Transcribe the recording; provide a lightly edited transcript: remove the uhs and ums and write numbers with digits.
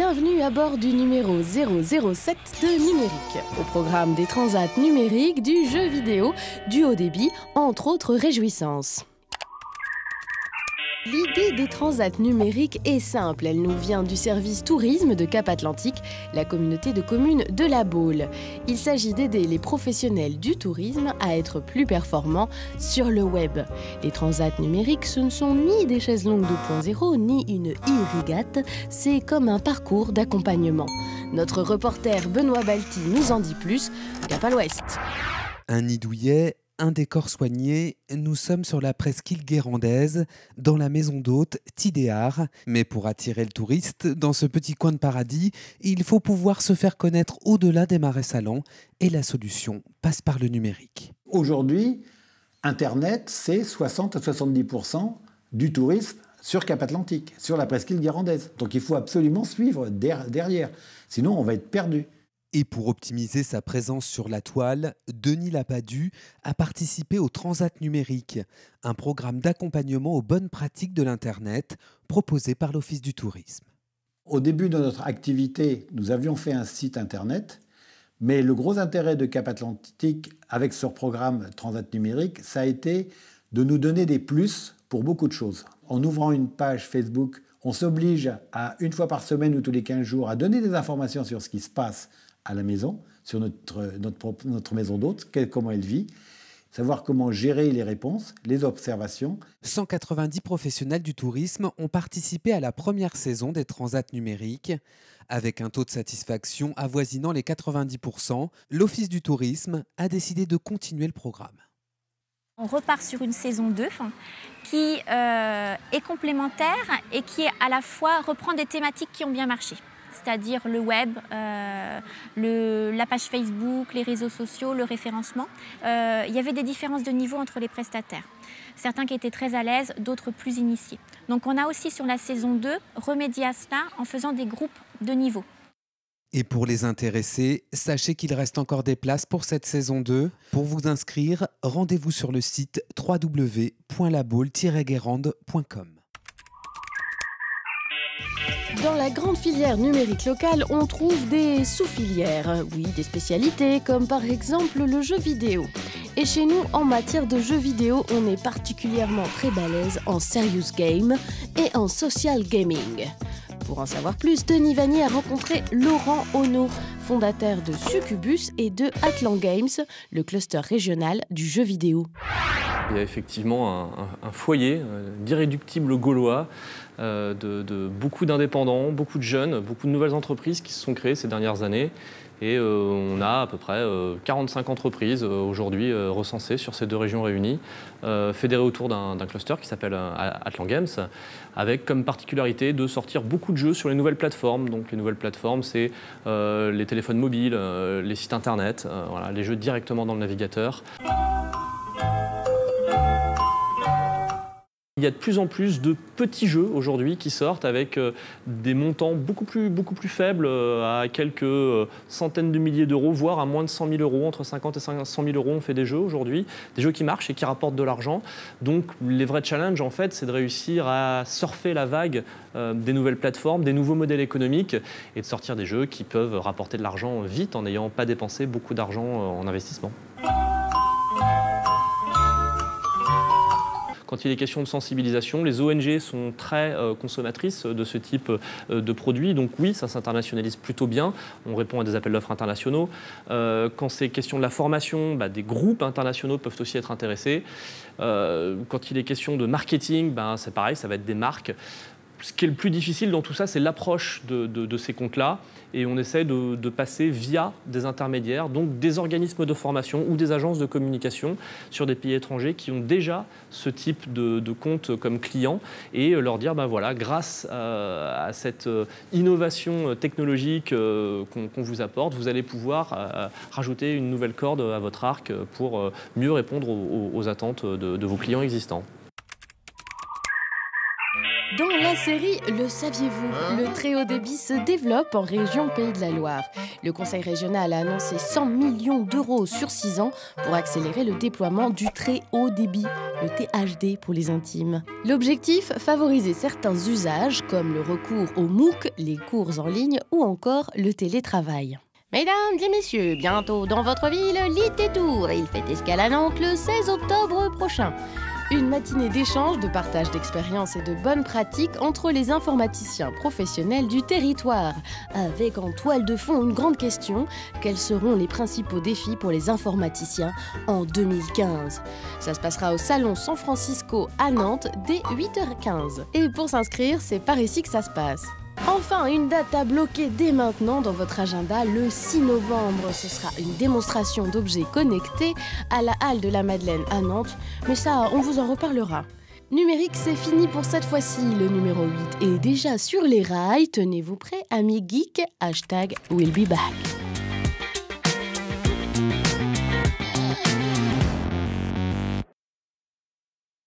Bienvenue à bord du numéro 007 de Numérique, au programme des transats numériques du jeu vidéo du haut débit, entre autres réjouissances. L'idée des transats numériques est simple, elle nous vient du service tourisme de Cap-Atlantique, la communauté de communes de la Baule. Il s'agit d'aider les professionnels du tourisme à être plus performants sur le web. Les transats numériques, ce ne sont ni des chaises longues 2.0, ni une e-régate, c'est comme un parcours d'accompagnement. Notre reporter Benoît Balti nous en dit plus, cap à l'ouest. Un nid douillet, un décor soigné, nous sommes sur la presqu'île guérandaise, dans la maison d'hôte Tidéar. Mais pour attirer le touriste, dans ce petit coin de paradis, il faut pouvoir se faire connaître au-delà des marais salants, et la solution passe par le numérique. Aujourd'hui, Internet, c'est 60 à 70% du tourisme sur Cap-Atlantique, sur la presqu'île guérandaise. Donc il faut absolument suivre derrière, sinon on va être perdu. Et pour optimiser sa présence sur la toile, Denis Lapadu a participé au Transat numérique, un programme d'accompagnement aux bonnes pratiques de l'Internet proposé par l'Office du tourisme. Au début de notre activité, nous avions fait un site Internet, mais le gros intérêt de Cap-Atlantique avec ce programme Transat numérique, ça a été de nous donner des plus pour beaucoup de choses. En ouvrant une page Facebook, on s'oblige à, une fois par semaine ou tous les 15 jours, à donner des informations sur ce qui se passe à la maison, sur notre maison d'hôte, comment elle vit, savoir comment gérer les réponses, les observations. 190 professionnels du tourisme ont participé à la première saison des Transats numériques. Avec un taux de satisfaction avoisinant les 90%, l'Office du tourisme a décidé de continuer le programme. On repart sur une saison 2 qui est complémentaire et qui à la fois reprend des thématiques qui ont bien marché. C'est-à-dire le web, la page Facebook, les réseaux sociaux, le référencement. Il y avait des différences de niveau entre les prestataires. Certains qui étaient très à l'aise, d'autres plus initiés. Donc on a aussi sur la saison 2 remédié à cela en faisant des groupes de niveau. Et pour les intéressés, sachez qu'il reste encore des places pour cette saison 2. Pour vous inscrire, rendez-vous sur le site www.labaule-guérande.com. Dans la grande filière numérique locale, on trouve des sous-filières, oui, des spécialités comme par exemple le jeu vidéo. Et chez nous, en matière de jeux vidéo, on est particulièrement très balèze en serious game et en social gaming. Pour en savoir plus, Denis Vanier a rencontré Laurent Ono, fondateur de Succubus et de Atlan Games, le cluster régional du jeu vidéo. Il y a effectivement un foyer d'irréductibles gaulois, de beaucoup d'indépendants, beaucoup de jeunes, beaucoup de nouvelles entreprises qui se sont créées ces dernières années. Et on a à peu près 45 entreprises aujourd'hui recensées sur ces deux régions réunies, fédérées autour d'un cluster qui s'appelle Atlan Games, avec comme particularité de sortir beaucoup de jeux sur les nouvelles plateformes. Donc les nouvelles plateformes, c'est les téléphones mobiles, les sites internet, voilà, les jeux directement dans le navigateur. Il y a de plus en plus de petits jeux aujourd'hui qui sortent avec des montants beaucoup plus faibles, à quelques centaines de milliers d'euros, voire à moins de 100 000 euros. Entre 50 et 100 000 euros, on fait des jeux aujourd'hui, des jeux qui marchent et qui rapportent de l'argent. Donc les vrais challenges, en fait, c'est de réussir à surfer la vague des nouvelles plateformes, des nouveaux modèles économiques et de sortir des jeux qui peuvent rapporter de l'argent vite en n'ayant pas dépensé beaucoup d'argent en investissement. Quand il est question de sensibilisation, les ONG sont très consommatrices de ce type de produits. Donc oui, ça s'internationalise plutôt bien. On répond à des appels d'offres internationaux. Quand c'est question de la formation, des groupes internationaux peuvent aussi être intéressés. Quand il est question de marketing, c'est pareil, ça va être des marques. Ce qui est le plus difficile dans tout ça, c'est l'approche de ces comptes-là. Et on essaie de passer via des intermédiaires, donc des organismes de formation ou des agences de communication sur des pays étrangers qui ont déjà ce type de compte comme client et leur dire, voilà, grâce à cette innovation technologique qu'on vous apporte, vous allez pouvoir rajouter une nouvelle corde à votre arc pour mieux répondre aux attentes de vos clients existants. Dans la série Le saviez-vous, le très haut débit se développe en région Pays de la Loire. Le Conseil régional a annoncé 100 millions d'euros sur 6 ans pour accélérer le déploiement du très haut débit, le THD pour les intimes. L'objectif, favoriser certains usages comme le recours au MOOC, les cours en ligne ou encore le télétravail. Mesdames et messieurs, bientôt dans votre ville, l'IT-Tour. Il fait escale à Nantes le 16 octobre prochain. Une matinée d'échange, de partage d'expériences et de bonnes pratiques entre les informaticiens professionnels du territoire. Avec en toile de fond une grande question, quels seront les principaux défis pour les informaticiens en 2015 ? Ça se passera au Salon San Francisco à Nantes dès 8h15. Et pour s'inscrire, c'est par ici que ça se passe. Enfin, une date à bloquer dès maintenant dans votre agenda, le 6 novembre. Ce sera une démonstration d'objets connectés à la Halle de la Madeleine à Nantes. Mais ça, on vous en reparlera. Numérique, c'est fini pour cette fois-ci. Le numéro 8 est déjà sur les rails. Tenez-vous prêts, amis geeks, #WillBeBack.